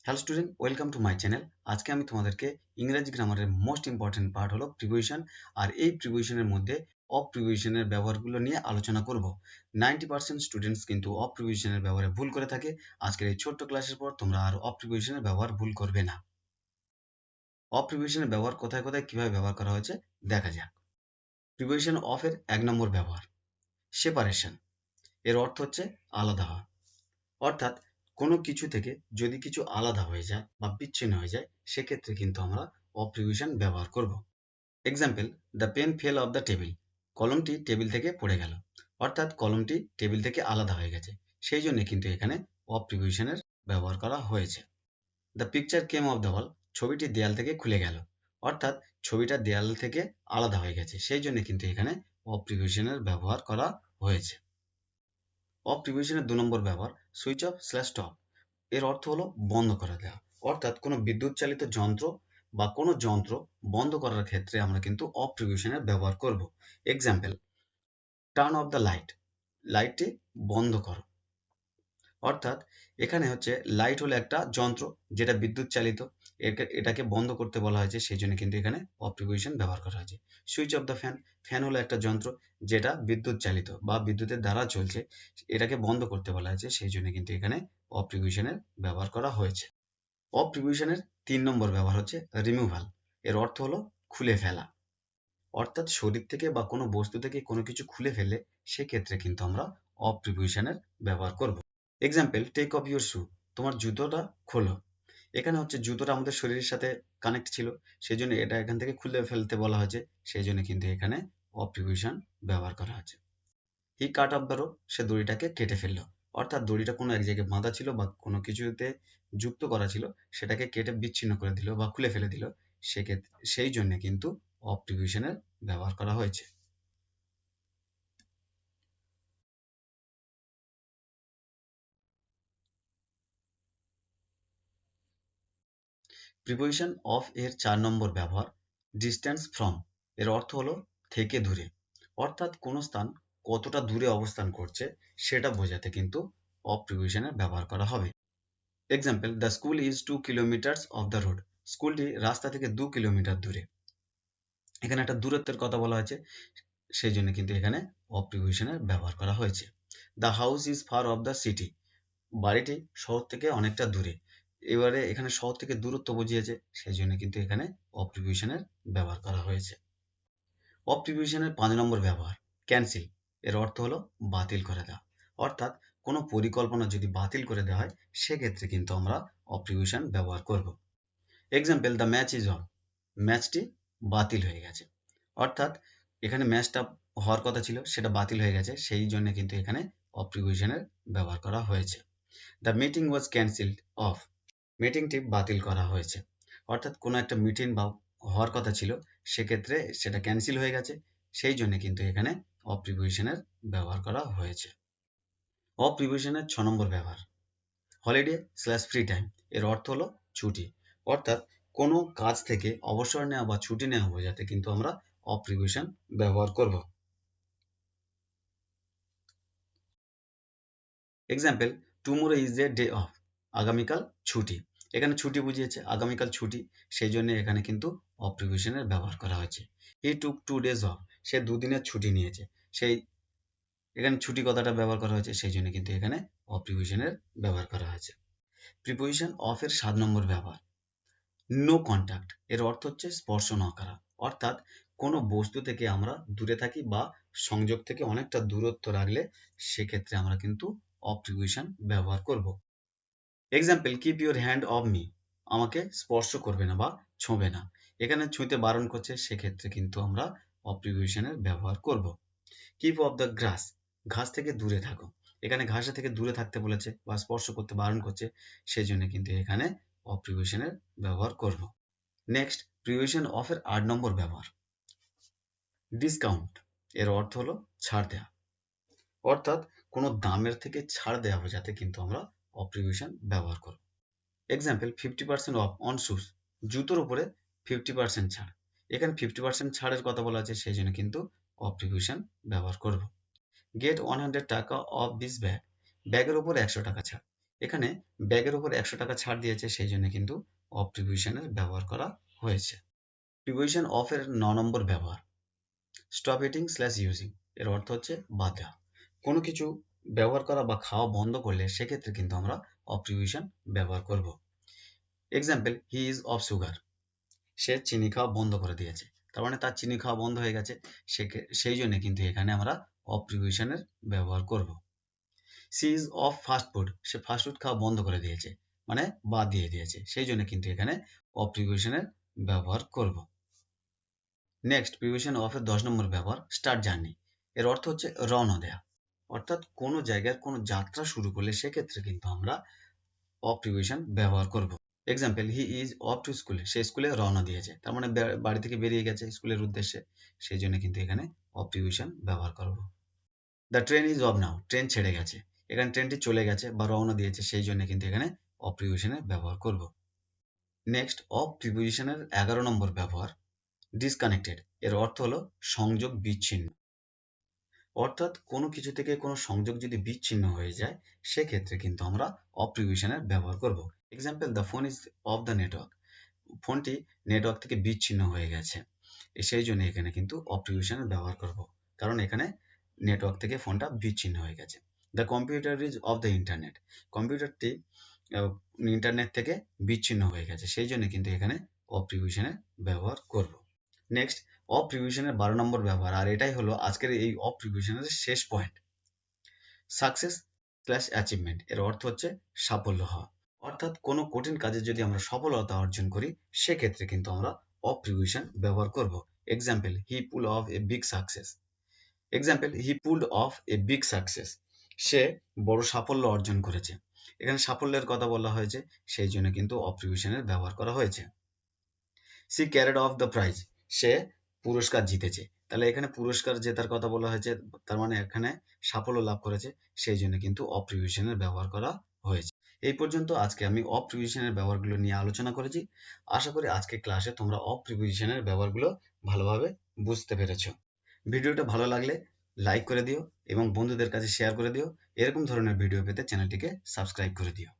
Hello student, welcome to my channel. আজকে আমি তোমাদেরকে ইংরেজি গ্রামারের মোস্ট ইম্পর্টেন্ট পার্ট হলো প্রিপোজিশন, আর এই প্রিপোজিশনের মধ্যে অফ প্রিপোজিশনের ব্যবহারগুলো নিয়ে আলোচনা করব। 90% স্টুডেন্টস কিন্তু অফ প্রিপোজিশনের ব্যবহারে ভুল করে থাকে। আজকের এই ছোট্ট ক্লাসের পর তোমরা আর অফ প্রিপোজিশনের ব্যবহার ভুল করবে না। অফ প্রিপোজিশনের ব্যবহার কোথায় কোথায় কিভাবে ব্যবহার করা হয়েছে দেখা যাক। প্রিপোজিশন অফ এর 1 নম্বর ব্যবহার সেপারেশন। এর অর্থ হচ্ছে আলাদা হওয়া, অর্থাৎ কোনো কিছু থেকে যদি কিছু আলাদা হয়ে যায় বা বিচ্ছিন্ন হয়ে যায় সেক্ষেত্রে কিন্তু আমরা অফ প্রিপোজিশন ব্যবহার করব। Example, the pen fell off the table. কলমটি টেবিল থেকে পড়ে গেল, অর্থাৎ কলমটি টেবিল থেকে আলাদা হয়ে গেছে, সেই জন্য কিন্তু এখানে অফ প্রিপোজিশনের ব্যবহার করা হয়েছে। The picture came off the wall. ছবিটি দেয়াল থেকে খুলে গেল, অর্থাৎ ছবিটা দেয়াল থেকে আলাদা হয়ে গেছে, সেই জন্য কিন্তু এখানে অফ প্রিপোজিশনের ব্যবহার করা হয়েছে। অফ প্রিপোজিশনের 2 নম্বর ব্যবহার সুইচ অফ স্ল্যাশ স্টপ। এর অর্থ হলো বন্ধ করে দেওয়া, অর্থাৎ কোনো বিদ্যুৎ চালিত যন্ত্র বা কোনো যন্ত্র বন্ধ করার ক্ষেত্রে আমরা কিন্তু অফ প্রিপোজিশনের ব্যবহার করব। Example, turn off the light. লাইটটি বন্ধ করো, অর্থাৎ এখানে হচ্ছে লাইট হলো একটা যন্ত্র যেটা বিদ্যুৎ চালিত, এটাকে বন্ধ করতে বলা হয়েছে, সেই জন্য কিন্তু এখানে অফ প্রিপোজিশন ব্যবহার করা হয়েছে। Switch off the fan. Fan হলো একটা যন্ত্র যেটা বিদ্যুৎ চালিত বা বিদ্যুতের দ্বারা চলছে, এটাকে বন্ধ করতে বলা হয়েছে, সেই জন্য কিন্তু এখানে অফ প্রিপোজিশনের ব্যবহার করা হয়েছে। অফ প্রিপোজিশনের 3 নম্বর ব্যবহার হচ্ছে রিমুভাল। এর অর্থ হলো খুলে ফেলা, অর্থাৎ শরীর থেকে বা কোনো বস্তু থেকে কোনো কিছু খুলে ফেললে সেক্ষেত্রে কিন্তু আমরা অফ প্রিপোজিশনের ব্যবহার করব। এক্সাম্পল, টেক অফ ইউর শু। তোমার জুতোটা খোলো। এখানে হচ্ছে জুতোটা আমাদের শরীরের সাথে কানেক্ট ছিল, সেই জন্য এটা এখান থেকে খুলে ফেলতে বলা হয়েছে, সেই জন্য কিন্তু এখানে অফ প্রিপোজিশন ব্যবহার করা হয়েছে। হি কাট অফ দ্য রোপ। সে দড়িটাকে কেটে ফেললো, অর্থাৎ দড়িটা কোনো এক জায়গায় বাঁধা ছিল বা কোনো কিছুতে যুক্ত করা ছিল, সেটাকে কেটে বিচ্ছিন্ন করে দিল বা খুলে ফেলে দিল, সেক্ষেত্রে সেই জন্য কিন্তু অফ প্রিপোজিশনের ব্যবহার করা হয়েছে। প্রিপোজিশন অফ এর 4 নম্বর ব্যবহার ডিস্টেন্স ফ্রম। এর অর্থ হলো থেকে দূরে, অর্থাৎ কোনো স্থান কতটা দূরে অবস্থান করছে সেটা বোঝাতে কিন্তু অফ প্রিপোজিশনের ব্যবহার করা হবে। Example, the school is 2 kilometres of the road. স্কুলটি রাস্তা থেকে 2 কিলোমিটার দূরে। এখানে একটা দূরত্বের কথা বলা হয়েছে, সেই জন্য কিন্তু এখানে অফ প্রিপোজিশনের ব্যবহার করা হয়েছে। The house is far off the city. বাড়িটি শহর থেকে অনেকটা দূরে। এবারে এখানে শহর থেকে দূরত্ব বুঝিয়েছে, সেই জন্য কিন্তু এখানে অফ প্রিপোজিশনের ব্যবহার করা হয়েছে। অফ প্রিপোজিশনের 5 নম্বর ব্যবহার ক্যান্সেল। এর অর্থ হলো বাতিল করে দেওয়া, অর্থাৎ কোনো পরিকল্পনা যদি বাতিল করে দেওয়া হয় সেক্ষেত্রে কিন্তু আমরা অফ প্রিপোজিশন ব্যবহার করব। Example, the match is of. ম্যাচটি বাতিল হয়ে গেছে, অর্থাৎ এখানে ম্যাচটা হওয়ার কথা ছিল সেটা বাতিল হয়ে গেছে, সেই জন্য কিন্তু এখানে অফ প্রিপোজিশনের ব্যবহার করা হয়েছে। The meeting was cancelled off. মিটিংটি বাতিল করা হয়েছে, অর্থাৎ কোনো একটা মিটিং বা হওয়ার কথা ছিল সেক্ষেত্রে সেটা ক্যান্সেল হয়ে গেছে, সেই জন্য কিন্তু এখানে অফ প্রিপোজিশনের ব্যবহার করা হয়েছে। অফ প্রিপোজিশনের 6 নম্বর ব্যবহার হলিডে স্ল্যাশ ফ্রি টাইম। এর অর্থ হলো ছুটি, অর্থাৎ কোনো কাজ থেকে অবসর নেওয়া বা ছুটি নেওয়া বোঝাতে কিন্তু আমরা অফ প্রিপোজিশন ব্যবহার করব। Example, tomorrow is a day of. আগামীকাল ছুটি। এখানে ছুটি বুঝিয়েছে, আগামীকাল ছুটি, সেই জন্য এখানে কিন্তু অফ প্রিপোজিশনের ব্যবহার করা হয়েছে। হি টুক 2 days অফ। সে 2 দিনের ছুটি নিয়েছে, সেই এখানে ছুটি কথাটা ব্যবহার করা হয়েছে, সেই জন্য কিন্তু এখানে অফ প্রিপোজিশনের ব্যবহার করা হয়েছে। প্রিপোজিশন অফ এর 7 নম্বর ব্যবহার নো কন্টাক্ট। এর অর্থ হচ্ছে স্পর্শ না করা, অর্থাৎ কোনো বস্তু থেকে আমরা দূরে থাকি বা সংযোগ থেকে অনেকটা দূরত্ব রাখলে সেক্ষেত্রে আমরা কিন্তু অফ প্রিপোজিশন ব্যবহার করব। Example, keep your hand of me. আমাকে স্পর্শ করবে না বা ছোঁবে না। এখানে ছুঁতে বারণ করছে, সেক্ষেত্রে কিন্তু আমরা অফ প্রিপোজিশনের ব্যবহার করব। Keep of the grass. ঘাস থেকে দূরে থাকো। এখানে ঘাসের থেকে দূরে থাকতে বলেছে বা স্পর্শ করতে বারণ করছে, সেই জন্য কিন্তু এখানে অফ প্রিপোজিশনের ব্যবহার করব। নেক্সট, প্রিপোজিশন অফ এর 8 নম্বর ব্যবহার ডিসকাউন্ট। এর অর্থ হলো ছাড় দেওয়া, অর্থাৎ কোনো দামের থেকে ছাড় দেওয়া বোঝাতে কিন্তু আমরা অফ প্রিপোজিশন ব্যবহার করব। Example, 50% of on shoes. জুতোর উপরে 50% ছাড়। এখানে 50% ছাড়ের কথা বলা আছে, সেই জন্য কিন্তু অফ প্রিপোজিশন ব্যবহার করব। গেট 100 টাকা অফ দিস ব্যাগ। ব্যাগের উপর 100 টাকা ছাড়। এখানে ব্যাগের উপর 100 টাকা ছাড় দিয়েছে, সেই জন্য কিন্তু অফ প্রিপোজিশনের ব্যবহার করা হয়েছে। প্রিপোজিশন অফ এর 9 নম্বর ব্যবহার, স্টপ ইটিং স্ল্যাশ ইউজিং। এর অর্থ হচ্ছে বাদ দেওয়া। কোনো কিছু ব্যবহার করা বা খাওয়া বন্ধ করলে সেক্ষেত্রে কিন্তু আমরা অফ প্রিপোজিশন ব্যবহার করব। Example, he is off sugar. সে চিনি খাওয়া বন্ধ করে দিয়েছে, তার মানে তার চিনি খাওয়া বন্ধ হয়ে গেছে, সেই জন্য কিন্তু এখানে আমরা অফ প্রিপোজিশনের ব্যবহার করব। She is off fast food. সে ফাস্ট ফুড খাওয়া বন্ধ করে দিয়েছে, মানে বাদ দিয়ে দিয়েছে, সেই জন্য কিন্তু এখানে অফ প্রিপোজিশনের ব্যবহার করব। নেক্সট, প্রিপোজিশন অফ এর 10 নম্বর ব্যবহার, স্টার্ট জার্নি। এর অর্থ হচ্ছে রওনা দেয়া। অর্থাৎ কোনো জায়গার কোনো যাত্রা শুরু করলে সেক্ষেত্রে কিন্তু আমরা অফ প্রিপোজিশন ব্যবহার করব। Example, he is off to school. সে স্কুলে রওনা দিয়েছে, তার মানে বাড়ি থেকে বেরিয়ে গেছে স্কুলের উদ্দেশ্যে, সেই জন্য কিন্তু এখানে অফ প্রিপোজিশন ব্যবহার করব। The train is of now. Train ছেড়ে গেছে, এখানে ট্রেনটি চলে গেছে বা রওনা দিয়েছে, সেই জন্য কিন্তু এখানে অফ প্রিপোজিশনের ব্যবহার করব। নেক্সট, অফ প্রিপোজিশনের 11 নম্বর ব্যবহার, ডিসকানেক্টেড। এর অর্থ হলো সংযোগ বিচ্ছিন্ন। অর্থাৎ কোনো কিছু থেকে কোনো সংযোগ যদি বিচ্ছিন্ন হয়ে যায় সেক্ষেত্রে কিন্তু আমরা অফ প্রিপোজিশনের ব্যবহার করব। Example, the phone is off the network. ফোনটি নেটওয়ার্ক থেকে বিচ্ছিন্ন হয়ে গেছে, সেই জন্য এখানে কিন্তু অফ প্রিপোজিশনের ব্যবহার করব, কারণ এখানে নেটওয়ার্ক থেকে ফোনটা বিচ্ছিন্ন হয়ে গেছে। The computer is off the internet. কম্পিউটারটি ইন্টারনেট থেকে বিচ্ছিন্ন হয়ে গেছে, সেই জন্য কিন্তু এখানে অফ প্রিপোজিশনের ব্যবহার করব। নেক্সট, অফ প্রিপোজিশনের 12 নম্বর ব্যবহার, আর এটাই হলো আজকের এই অফ প্রিপোজিশনের শেষ পয়েন্ট, সাকসেস স্ল্যাশ অ্যাচিভমেন্ট। এর অর্থ হচ্ছে সাফল্য হওয়া। অর্থাৎ কোনো কঠিন কাজে যদি আমরা সফলতা অর্জন করি সেক্ষেত্রে কিন্তু আমরা অফ প্রিপোজিশন ব্যবহার করব। Example, he pull off a big success. Example, he pulled off a big success. সে বড় সাফল্য অর্জন করেছে, এখানে সাফল্যের কথা বলা হয়েছে, সেই জন্য কিন্তু অফ প্রিপোজিশনের ব্যবহার করা হয়েছে। She carried off the prize. সে পুরস্কার জিতেছে, তাহলে এখানে পুরস্কার জেতার কথা বলা হয়েছে, তার মানে এখানে সাফল্য লাভ করেছে, সেই জন্য কিন্তু অফ প্রিপোজিশনের ব্যবহার করা হয়েছে। এই পর্যন্ত আজকে আমি অফ প্রিপোজিশনের ব্যবহারগুলো নিয়ে আলোচনা করেছি। আশা করি আজকে ক্লাসে তোমরা অফ প্রিপোজিশনের ব্যবহারগুলো ভালোভাবে বুঝতে পেরেছো। ভিডিওটা ভালো লাগলে লাইক করে দিও এবং বন্ধুদের কাছে শেয়ার করে দিও। এরকম ধরনের ভিডিও পেতে চ্যানেলটিকে সাবস্ক্রাইব করে দিও।